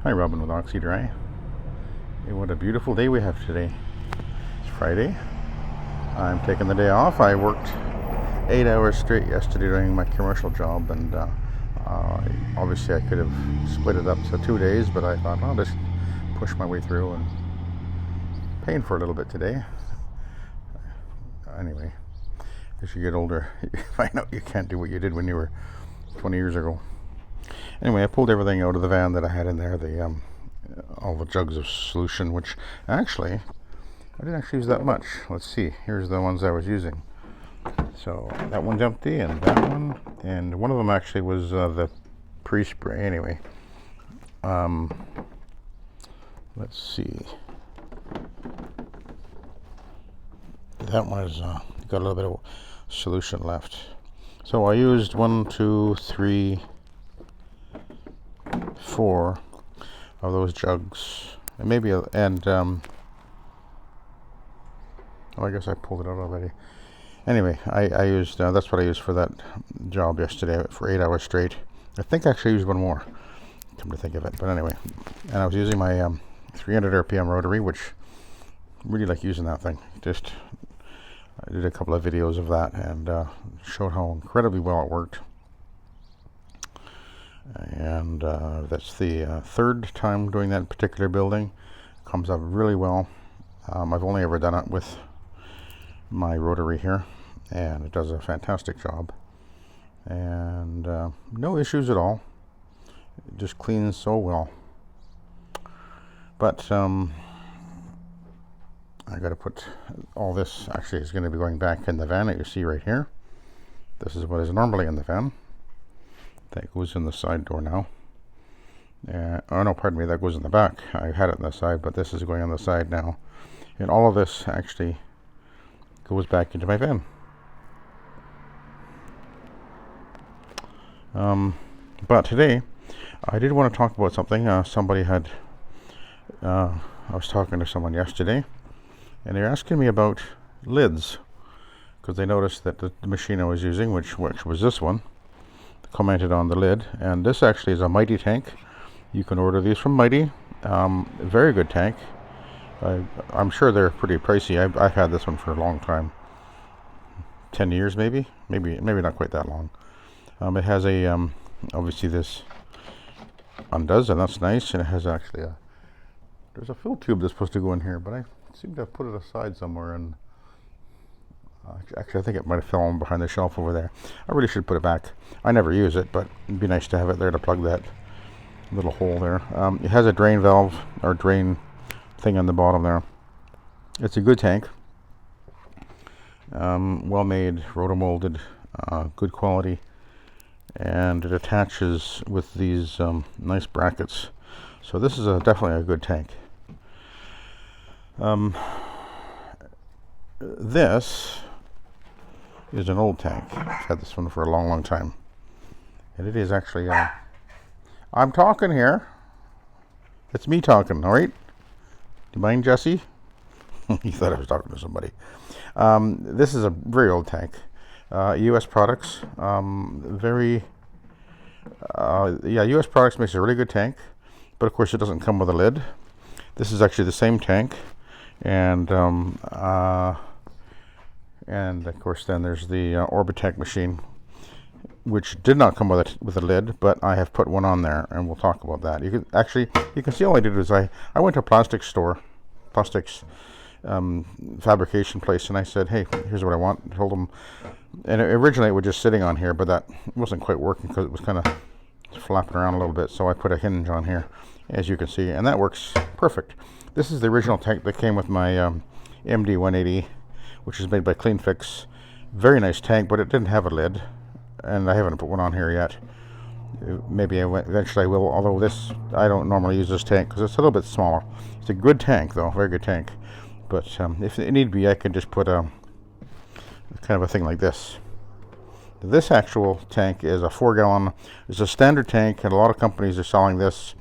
Hi, Robin with Oxy-Dry. Hey, what a beautiful day we have today. It's Friday. I'm taking the day off. I worked 8 hours straight yesterday doing my commercial job, and obviously I could have split it up to 2 days, but I thought I'll just push my way through and paying for a little bit today. Anyway, as you get older, you find out you can't do what you did when you were 20 years ago. Anyway, I pulled everything out of the van that I had in there, all the jugs of solution, which actually, I didn't actually use that much. Let's see, here's the ones I was using. So that one's empty, and that one, and one of them actually was the pre-spray. Anyway, let's see. That one has got a little bit of solution left. So I used 1, 2, 3, 4 of those jugs, and maybe oh, I guess I pulled it out already. Anyway, I used that's what I used for that job yesterday for 8 hours straight. I think I actually used one more, come to think of it. But anyway, and I was using my 300 RPM rotary, which I really like using that thing. I did a couple of videos of that and showed how incredibly well it worked. And that's the third time doing that particular building. Comes out really well. I've only ever done it with my rotary here, and it does a fantastic job. And no issues at all. It just cleans so well. But I got to put all this, actually is going to be going back in the van that you see right here. This is what is normally in the van. That goes in the side door now. Oh no, pardon me, that goes in the back. I had it on the side, but this is going on the side now. And all of this actually goes back into my van. But today, I did want to talk about something. I was talking to someone yesterday, and they're asking me about lids, because they noticed that the machine I was using, which was this one, commented on the lid. And this actually is a Mytee tank. You can order these from Mytee. Very good tank. I'm sure they're pretty pricey. I've had this one for a long time, 10 years maybe not quite that long. It has a obviously this undoes, and that's nice, and it has actually there's a fill tube that's supposed to go in here, but I seem to have put it aside somewhere, and actually I think it might have fallen behind the shelf over there. I really should put it back. I never use it, but it'd be nice to have it there to plug that little hole there. It has a drain valve or drain thing on the bottom there. It's a good tank, well made, rotomolded, good quality, and it attaches with these nice brackets. So this is definitely a good tank. This is an old tank. I've had this one for a long time, and it is actually I'm talking here. It's me talking, all right? Do you mind, Jesse? He thought I was talking to somebody. This is a very old tank. U.S. Products. U.S. Products makes a really good tank, but of course it doesn't come with a lid. This is actually the same tank, and of course then there's the Orbitech machine, which did not come with a lid, but I have put one on there, and we'll talk about that. You can see all I did was I went to a plastics fabrication place, and I said, hey, here's what I want. I told them, and originally it was just sitting on here, but that wasn't quite working because it was kind of flapping around a little bit, so I put a hinge on here, as you can see, and that works perfect. This is the original tank that came with my MD 180, which is made by Clean Fix. Very nice tank, but it didn't have a lid, and I haven't put one on here yet. Maybe eventually I will, although I don't normally use this tank because it's a little bit smaller. It's a good tank though, very good tank. But if it need be, I can just put a kind of a thing like this. This actual tank is a 4-gallon. It's a standard tank, and a lot of companies are selling this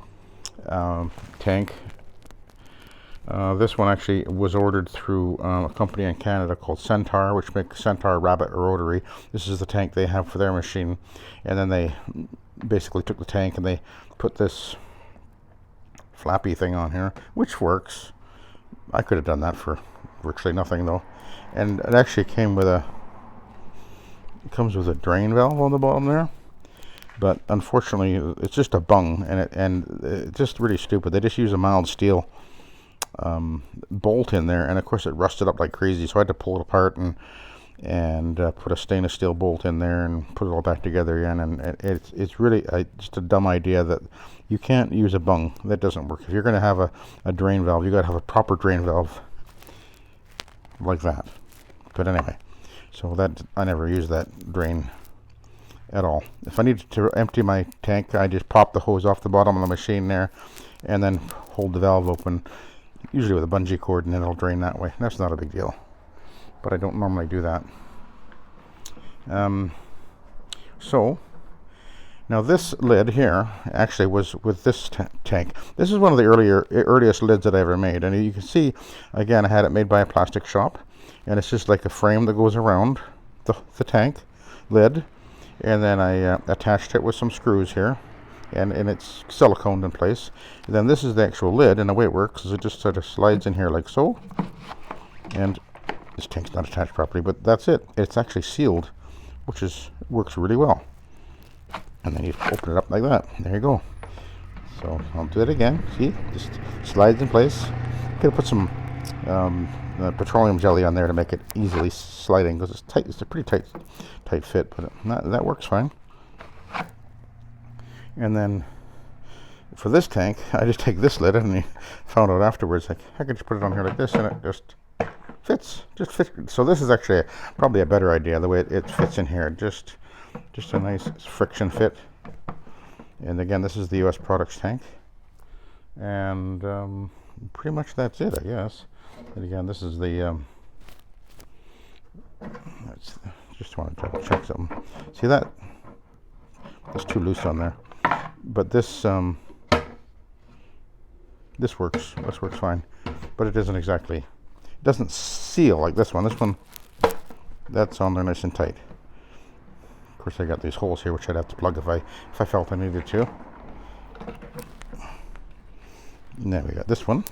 tank. This one actually was ordered through a company in Canada called Centaur, which makes Centaur Rabbit Rotary. This is the tank they have for their machine, and then they basically took the tank and they put this flappy thing on here, which works. I could have done that for virtually nothing though. And it actually comes with a drain valve on the bottom there. But unfortunately, it's just a bung, and it's just really stupid. They just use a mild steel bolt in there, and of course it rusted up like crazy. So I had to pull it apart and put a stainless steel bolt in there and put it all back together again. And it's really just a dumb idea that you can't use a bung. That doesn't work. If you're going to have a drain valve, you got to have a proper drain valve like that. But anyway, so that I never use that drain at all. If I need to empty my tank, I just pop the hose off the bottom of the machine there and then hold the valve open, usually with a bungee cord, and then it'll drain that way. That's not a big deal, but I don't normally do that. So now this lid here actually was with this tank. This is one of the earliest lids that I ever made, and you can see again I had it made by a plastic shop, and it's just like a frame that goes around the tank lid. And then I attached it with some screws here, and it's siliconed in place. And then this is the actual lid, and the way it works is it just sort of slides in here like so. And this tank's not attached properly, but that's it. It's actually sealed, which works really well. And then you open it up like that. There you go. So I'll do it again. See, just slides in place. Could have put some petroleum jelly on there to make it easily sliding, because it's tight. It's a pretty tight fit, but that works fine. And then for this tank, I just take this lid, and I found out afterwards, like I could just put it on here like this, and it just fits. So this is actually probably a better idea, the way it fits in here. Just a nice friction fit. And again, this is the US Products tank, and pretty much that's it, I guess. And again, this is the just want to double check something. See that? That's too loose on there. But this this works. This works fine. But it isn't exactly. It doesn't seal like this one. This one, that's on there nice and tight. Of course, I got these holes here, which I'd have to plug if I felt I needed to. And then we got this one.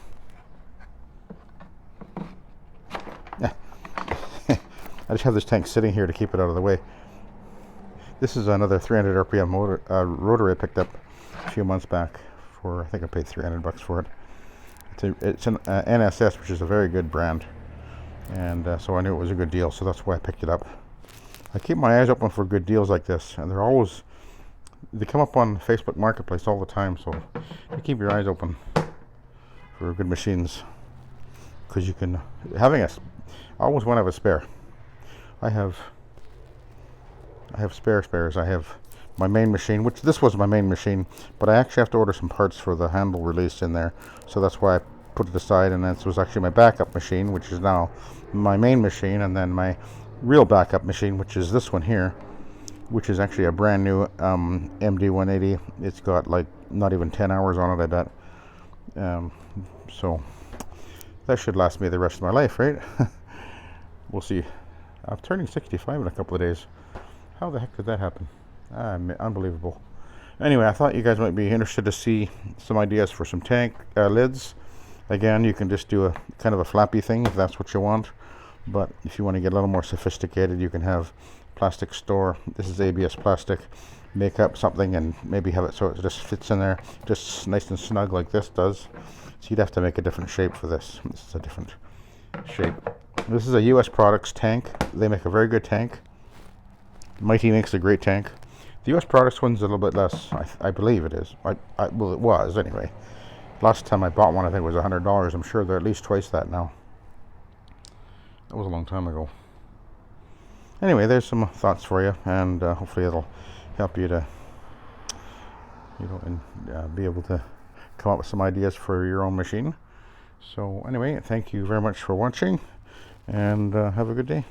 I just have this tank sitting here to keep it out of the way. This is another 300 RPM motor, rotary I picked up a few months back for, I think I paid $300 for it. It's an NSS, which is a very good brand, and so I knew it was a good deal, so that's why I picked it up. I keep my eyes open for good deals like this, and they come up on Facebook Marketplace all the time, so you keep your eyes open for good machines, because you can, I always want to have a spare. I have spares. I have my main machine, which this was my main machine, but I actually have to order some parts for the handle release in there, so that's why I put it aside. And this was actually my backup machine, which is now my main machine, and then my real backup machine, which is this one here, which is actually a brand new MD180. It's got like not even 10 hours on it, I bet. So that should last me the rest of my life, right? We'll see. I'm turning 65 in a couple of days. How the heck did that happen? Unbelievable. Anyway, I thought you guys might be interested to see some ideas for some tank lids. Again, you can just do a kind of a flappy thing if that's what you want. But if you want to get a little more sophisticated, you can have plastic store. This is ABS plastic. Make up something and maybe have it so it just fits in there, just nice and snug like this does. So you'd have to make a different shape for this. This is a different shape. This is a US Products tank. They make a very good tank. Mytee makes a great tank. The US Products one's a little bit less. I believe it is. Well, it was anyway. Last time I bought one, I think it was $100. I'm sure they're at least twice that now. That was a long time ago. Anyway, there's some thoughts for you, and hopefully it'll help you to, be able to come up with some ideas for your own machine. So anyway, thank you very much for watching, and have a good day.